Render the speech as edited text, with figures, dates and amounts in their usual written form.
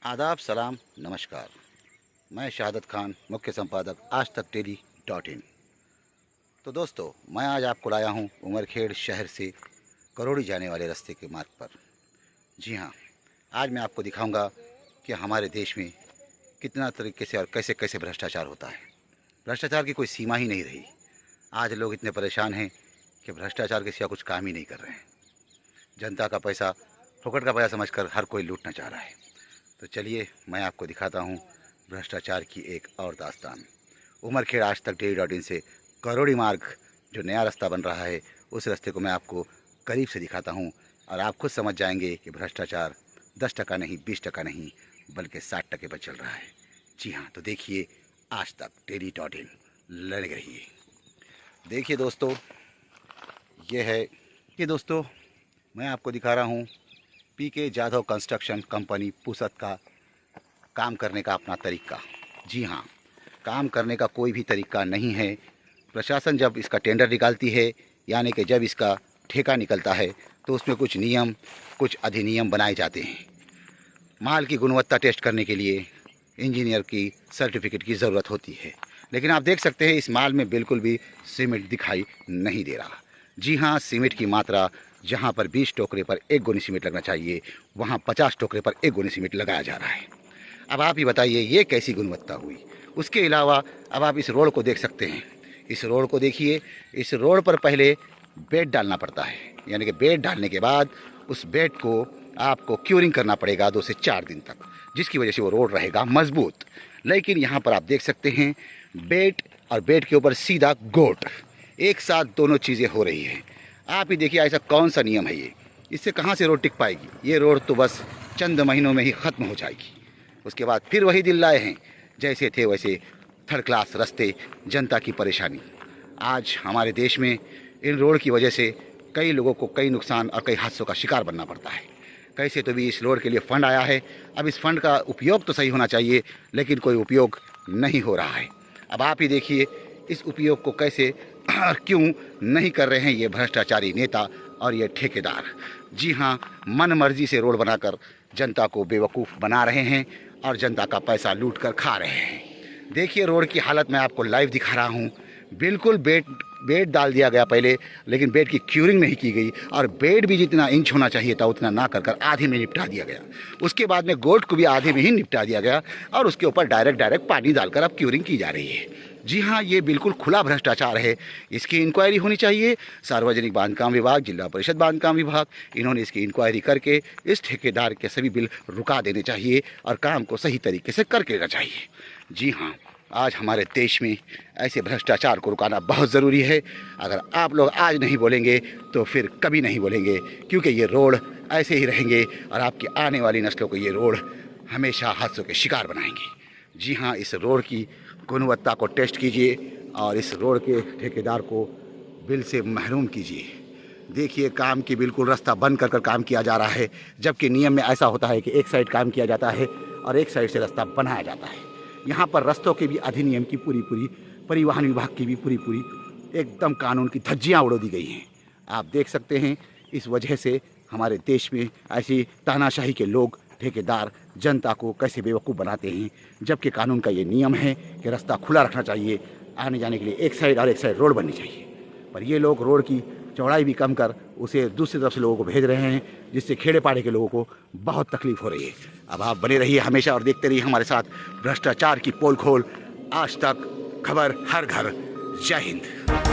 आदाब, सलाम, नमस्कार। मैं शहादत खान, मुख्य संपादक आज तक डेली .in। तो दोस्तों, मैं आज आपको लाया हूँ उमरखेड़ शहर से करौड़ी जाने वाले रास्ते के मार्ग पर। जी हाँ, आज मैं आपको दिखाऊंगा कि हमारे देश में कितना तरीके से और कैसे कैसे भ्रष्टाचार होता है। भ्रष्टाचार की कोई सीमा ही नहीं रही। आज लोग इतने परेशान हैं कि भ्रष्टाचार के सिवा कुछ काम ही नहीं कर रहे हैं। जनता का पैसा फोकट का पैसा समझकर हर कोई लूटना चाह रहा है। तो चलिए मैं आपको दिखाता हूँ भ्रष्टाचार की एक और दास्तान। उमरखेड़ आज तक डेली .in से करौड़ी मार्ग जो नया रास्ता बन रहा है, उस रास्ते को मैं आपको करीब से दिखाता हूँ और आप खुद समझ जाएंगे कि भ्रष्टाचार 10% नहीं, 20% नहीं, बल्कि 60% पर चल रहा है। जी हाँ, तो देखिए आज तक डेली .in, लगे रहिए। देखिए दोस्तों, ये दोस्तों मैं आपको दिखा रहा हूँ PK Jadhav construction company Pusad का काम करने का अपना तरीका। जी हाँ, काम करने का कोई भी तरीका नहीं है। प्रशासन जब इसका टेंडर निकालती है, यानी कि जब इसका ठेका निकलता है, तो उसमें कुछ नियम, कुछ अधिनियम बनाए जाते हैं। माल की गुणवत्ता टेस्ट करने के लिए इंजीनियर की सर्टिफिकेट की ज़रूरत होती है, लेकिन आप देख सकते हैं इस माल में बिल्कुल भी सीमेंट दिखाई नहीं दे रहा। जी हाँ, सीमेंट की मात्रा जहाँ पर 20 टोकरे पर 1 गोनी सीमेंट लगना चाहिए, वहाँ 50 टोकरे पर 1 गोनी सीमेंट लगाया जा रहा है। अब आप ही बताइए ये कैसी गुणवत्ता हुई। उसके अलावा अब आप इस रोड को देख सकते हैं। इस रोड को देखिए। इस रोड पर पहले बेड डालना पड़ता है, यानी कि बेड डालने के बाद उस बेड को आपको क्यूरिंग करना पड़ेगा 2 से 4 दिन तक, जिसकी वजह से वो रोड रहेगा मजबूत। लेकिन यहाँ पर आप देख सकते हैं बेड और बेड के ऊपर सीधा गोट, एक साथ दोनों चीज़ें हो रही हैं। आप ही देखिए ऐसा कौन सा नियम है ये, इससे कहाँ से रोड टिक पाएगी। ये रोड तो बस चंद महीनों में ही ख़त्म हो जाएगी। उसके बाद फिर वही दिन लाए हैं, जैसे थे वैसे थर्ड क्लास रास्ते, जनता की परेशानी। आज हमारे देश में इन रोड की वजह से कई लोगों को कई नुकसान और कई हादसों का शिकार बनना पड़ता है। कैसे तो भी इस रोड के लिए फ़ंड आया है। अब इस फ़ंड का उपयोग तो सही होना चाहिए, लेकिन कोई उपयोग नहीं हो रहा है। अब आप ही देखिए इस उपयोग को कैसे और क्यों नहीं कर रहे हैं ये भ्रष्टाचारी नेता और ये ठेकेदार। जी हाँ, मन मर्जी से रोड बनाकर जनता को बेवकूफ़ बना रहे हैं और जनता का पैसा लूट कर खा रहे हैं। देखिए रोड की हालत मैं आपको लाइव दिखा रहा हूँ। बिल्कुल बेड डाल दिया गया पहले, लेकिन बेड की क्यूरिंग नहीं की गई और बेड भी जितना इंच होना चाहिए था उतना ना कर आधे में निपटा दिया गया। उसके बाद में गोट को भी आधे में ही निपटा दिया गया और उसके ऊपर डायरेक्ट पानी डालकर अब क्यूरिंग की जा रही है। जी हाँ, ये बिल्कुल खुला भ्रष्टाचार है। इसकी इंक्वायरी होनी चाहिए। सार्वजनिक बांधकाम विभाग, जिला परिषद बांधकाम विभाग, इन्होंने इसकी इंक्वायरी करके इस ठेकेदार के सभी बिल रुका देने चाहिए और काम को सही तरीके से करके लेना चाहिए। जी हाँ, आज हमारे देश में ऐसे भ्रष्टाचार को रुकाना बहुत ज़रूरी है। अगर आप लोग आज नहीं बोलेंगे तो फिर कभी नहीं बोलेंगे, क्योंकि ये रोड ऐसे ही रहेंगे और आपकी आने वाली नस्लों को ये रोड हमेशा हादसों के शिकार बनाएंगे। जी हाँ, इस रोड की गुणवत्ता को टेस्ट कीजिए और इस रोड के ठेकेदार को बिल से महरूम कीजिए। देखिए काम की बिल्कुल रास्ता बंद कर काम किया जा रहा है, जबकि नियम में ऐसा होता है कि एक साइड काम किया जाता है और एक साइड से रास्ता बनाया जाता है। यहाँ पर रास्तों के भी अधिनियम की पूरी परिवहन विभाग की भी पूरी एकदम कानून की धज्जियाँ उड़ा दी गई हैं। आप देख सकते हैं इस वजह से हमारे देश में ऐसी तानाशाही के लोग, ठेकेदार जनता को कैसे बेवकूफ़ बनाते हैं, जबकि कानून का ये नियम है कि रास्ता खुला रखना चाहिए, आने जाने के लिए एक साइड और एक साइड रोड बननी चाहिए। पर ये लोग रोड की चौड़ाई भी कम कर उसे दूसरी तरफ से लोगों को भेज रहे हैं, जिससे खेड़े पाड़े के लोगों को बहुत तकलीफ हो रही है। अब आप बने रहिए हमेशा और देखते रहिए हमारे साथ भ्रष्टाचार की पोल खोल, आज तक खबर हर घर। जय हिंद।